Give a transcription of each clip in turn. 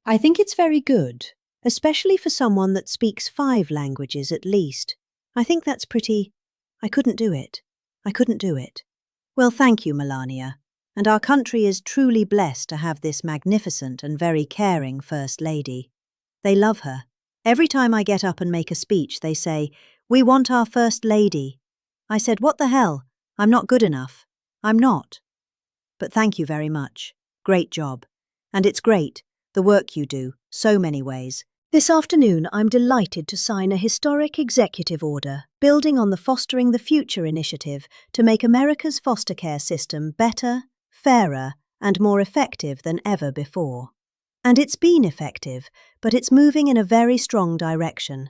I think it's very good, especially for someone that speaks 5 languages at least. I think that's pretty. I couldn't do it. I couldn't do it. Well, thank you, Melania. And our country is truly blessed to have this magnificent and very caring First Lady. They love her. Every time I get up and make a speech, they say, "We want our First Lady." I said, "What the hell? I'm not good enough. I'm not." But thank you very much. Great job. And it's great, the work you do, so many ways. This afternoon, I'm delighted to sign a historic executive order building on the Fostering the Future initiative to make America's foster care system better, fairer, and more effective than ever before. And it's been effective, but it's moving in a very strong direction.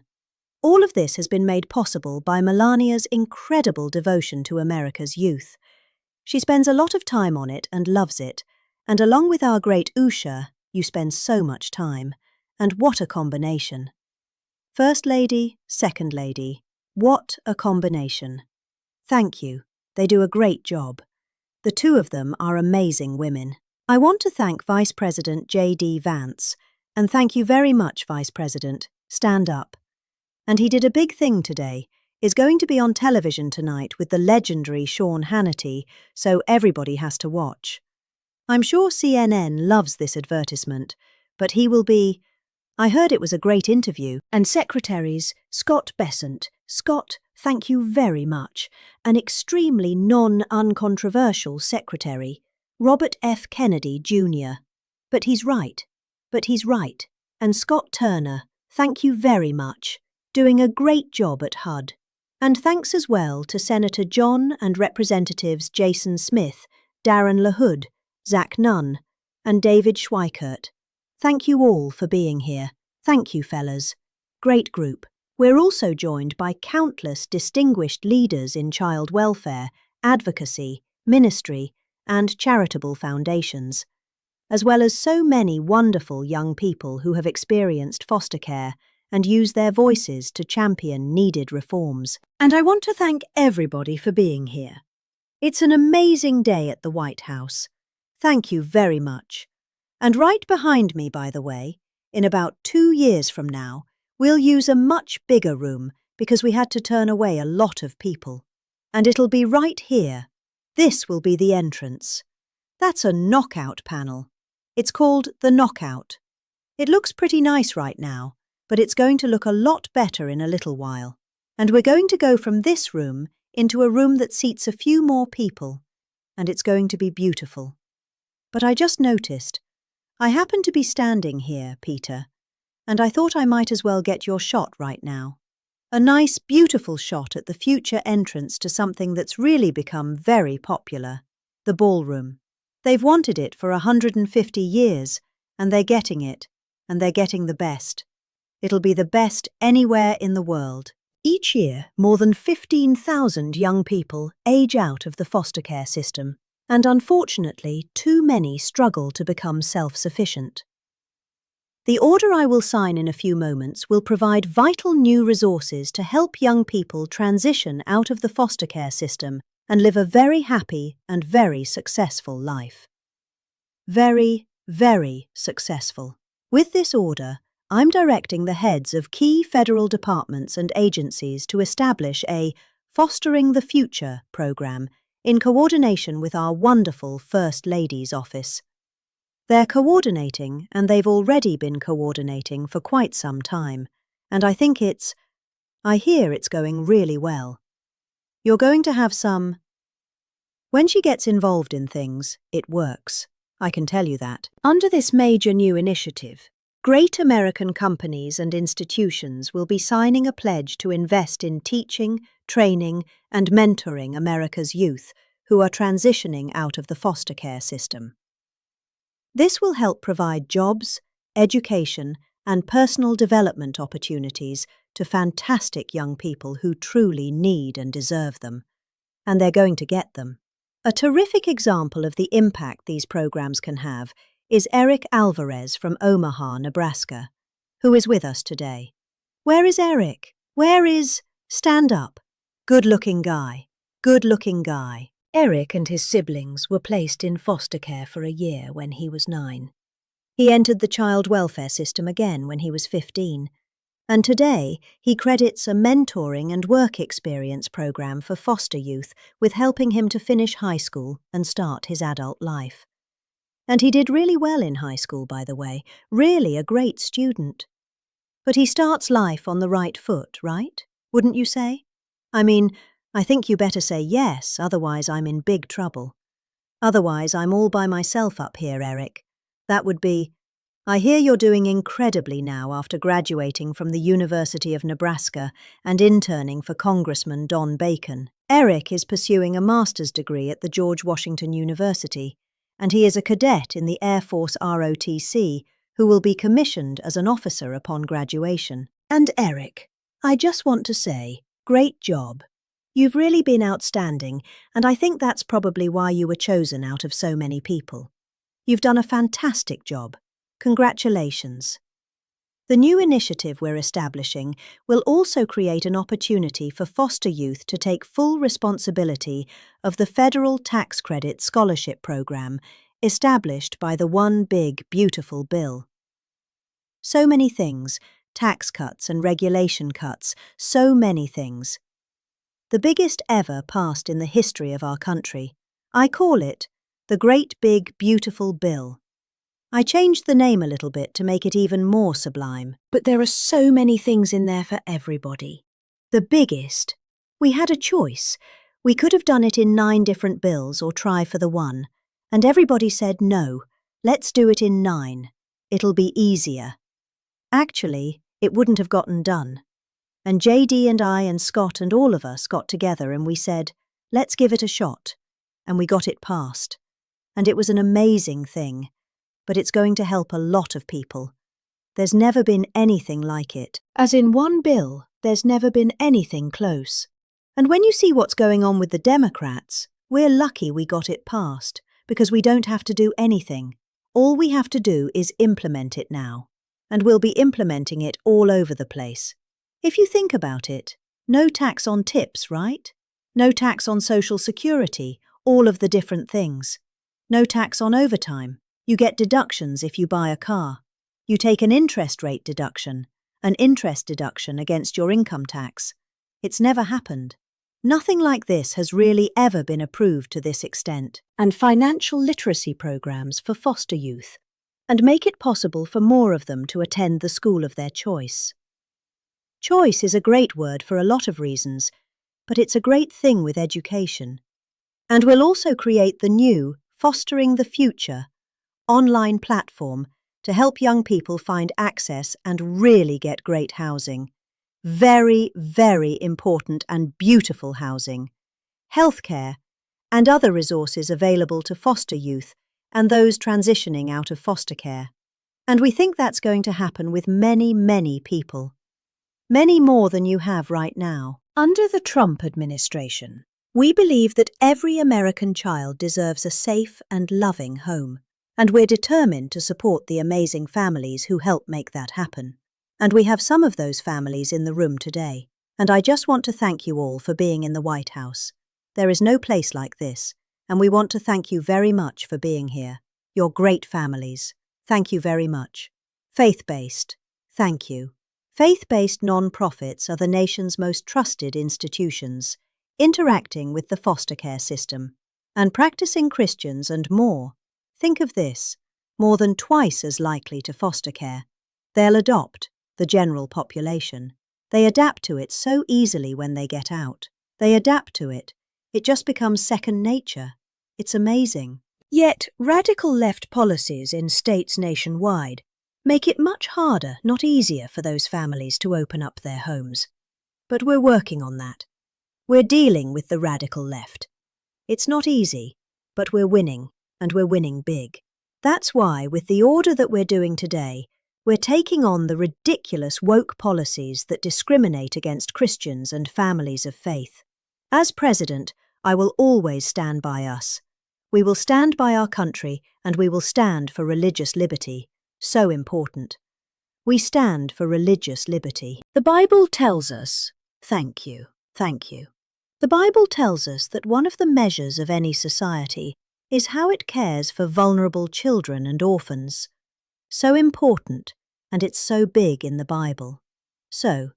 All of this has been made possible by Melania's incredible devotion to America's youth. She spends a lot of time on it and loves it, and along with our great Usha, you spend so much time. And what a combination. First Lady, Second Lady, what a combination. Thank you. They do a great job. The two of them are amazing women. I want to thank Vice President J.D. Vance, and thank you very much, Vice President. Stand up. And he did a big thing today, is going to be on television tonight with the legendary Sean Hannity, so everybody has to watch. I'm sure CNN loves this advertisement, but he will be... I heard it was a great interview. And Secretaries Scott Bessent. Scott, thank you very much. An extremely non-uncontroversial secretary. Robert F. Kennedy, Jr. But he's right. And Scott Turner, thank you very much. Doing a great job at HUD. And thanks as well to Senator John and Representatives Jason Smith, Darren LaHood, Zach Nunn, and David Schweikert. Thank you all for being here. Thank you, fellas. Great group. We're also joined by countless distinguished leaders in child welfare, advocacy, ministry, and charitable foundations, as well as so many wonderful young people who have experienced foster care and use their voices to champion needed reforms. And I want to thank everybody for being here. It's an amazing day at the White House. Thank you very much. And right behind me, by the way, in about 2 years from now, we'll use a much bigger room because we had to turn away a lot of people. And it'll be right here. This will be the entrance. That's a knockout panel. It's called the Knockout. It looks pretty nice right now, but it's going to look a lot better in a little while. And we're going to go from this room into a room that seats a few more people. And it's going to be beautiful. But I just noticed, I happen to be standing here, Peter, and I thought I might as well get your shot right now. A nice, beautiful shot at the future entrance to something that's really become very popular, the ballroom. They've wanted it for 150 years, and they're getting it, and they're getting the best. It'll be the best anywhere in the world. Each year, more than 15,000 young people age out of the foster care system. And unfortunately, too many struggle to become self-sufficient. The order I will sign in a few moments will provide vital new resources to help young people transition out of the foster care system and live a very happy and very successful life. Very, very successful. With this order, I'm directing the heads of key federal departments and agencies to establish a Fostering the Future program in coordination with our wonderful First Lady's office. They're coordinating, and they've already been coordinating for quite some time, and I hear it's going really well. You're going to have some... When she gets involved in things, it works. I can tell you that. Under this major new initiative, great American companies and institutions will be signing a pledge to invest in teaching, training, and mentoring America's youth who are transitioning out of the foster care system. This will help provide jobs, education, and personal development opportunities to fantastic young people who truly need and deserve them. And they're going to get them. A terrific example of the impact these programs can have is Eric Alvarez from Omaha, Nebraska, who is with us today. Where is Eric? Stand up. Good-looking guy. Eric and his siblings were placed in foster care for a year when he was 9. He entered the child welfare system again when he was 15, and today he credits a mentoring and work experience program for foster youth with helping him to finish high school and start his adult life. And he did really well in high school, by the way, really a great student. But he starts life on the right foot, right? Wouldn't you say? I mean, I think you better say yes, otherwise I'm in big trouble. Otherwise I'm all by myself up here, Eric. That would be, I hear you're doing incredibly now after graduating from the University of Nebraska and interning for Congressman Don Bacon. Eric is pursuing a master's degree at the George Washington University, and he is a cadet in the Air Force ROTC who will be commissioned as an officer upon graduation. And Eric, I just want to say, great job. You've really been outstanding, and I think that's probably why you were chosen out of so many people. You've done a fantastic job. Congratulations. The new initiative we're establishing will also create an opportunity for foster youth to take full responsibility of the federal tax credit scholarship program established by the One Big Beautiful Bill. So many things, tax cuts and regulation cuts, so many things. The biggest ever passed in the history of our country. I call it the Great Big Beautiful Bill. I changed the name a little bit to make it even more sublime, but there are so many things in there for everybody. The biggest, we had a choice. We could have done it in 9 different bills or try for the one, and everybody said no, let's do it in 9. It'll be easier. Actually, it wouldn't have gotten done. And JD and I and Scott and all of us got together and we said, let's give it a shot. And we got it passed. And it was an amazing thing. But it's going to help a lot of people. There's never been anything like it. As in one bill, there's never been anything close. And when you see what's going on with the Democrats, we're lucky we got it passed, because we don't have to do anything. All we have to do is implement it now. And we'll be implementing it all over the place. If you think about it, no tax on tips, right? No tax on Social Security, all of the different things. No tax on overtime. You get deductions if you buy a car. You take an interest rate deduction, an interest deduction against your income tax. It's never happened. Nothing like this has really ever been approved to this extent. And financial literacy programs for foster youth, and make it possible for more of them to attend the school of their choice. Choice is a great word for a lot of reasons, but it's a great thing with education. And we'll also create the new Fostering the Future online platform to help young people find access and really get great housing. Very, very important and beautiful housing. Healthcare, and other resources available to foster youth and those transitioning out of foster care. And we think that's going to happen with many, many people. Many more than you have right now. Under the Trump administration, we believe that every American child deserves a safe and loving home. And we're determined to support the amazing families who help make that happen. And we have some of those families in the room today. And I just want to thank you all for being in the White House. There is no place like this, and we want to thank you very much for being here. You're great families. Thank you very much. Faith-based. Thank you. Faith-based non-profits are the nation's most trusted institutions, interacting with the foster care system, and practicing Christians and more. Think of this, more than twice as likely to foster care. They'll adopt the general population. They adapt to it so easily when they get out. They adapt to it. It just becomes second nature. It's amazing. Yet, radical left policies in states nationwide make it much harder, not easier, for those families to open up their homes. But we're working on that. We're dealing with the radical left. It's not easy, but we're winning. And we're winning big. That's why, with the order that we're doing today, we're taking on the ridiculous woke policies that discriminate against Christians and families of faith. As president, I will always stand by us. We will stand by our country, and we will stand for religious liberty. So important. We stand for religious liberty. The Bible tells us, thank you. The Bible tells us that one of the measures of any society is how it cares for vulnerable children and orphans. So important, and it's so big in the Bible. So,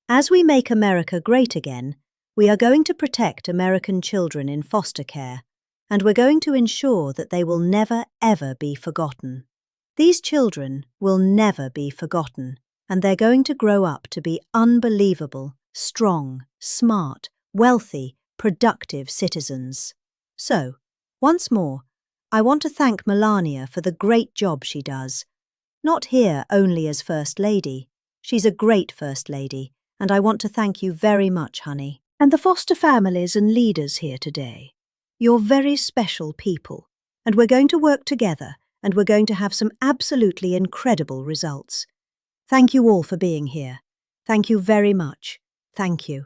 as we make America great again, we are going to protect American children in foster care, and we're going to ensure that they will never, ever be forgotten. These children will never be forgotten, and they're going to grow up to be unbelievable, strong, smart, wealthy, productive citizens. So, once more, I want to thank Melania for the great job she does. Not here only as First Lady. She's a great First Lady, and I want to thank you very much, honey. And the foster families and leaders here today. You're very special people, and we're going to work together, and we're going to have some absolutely incredible results. Thank you all for being here. Thank you very much. Thank you.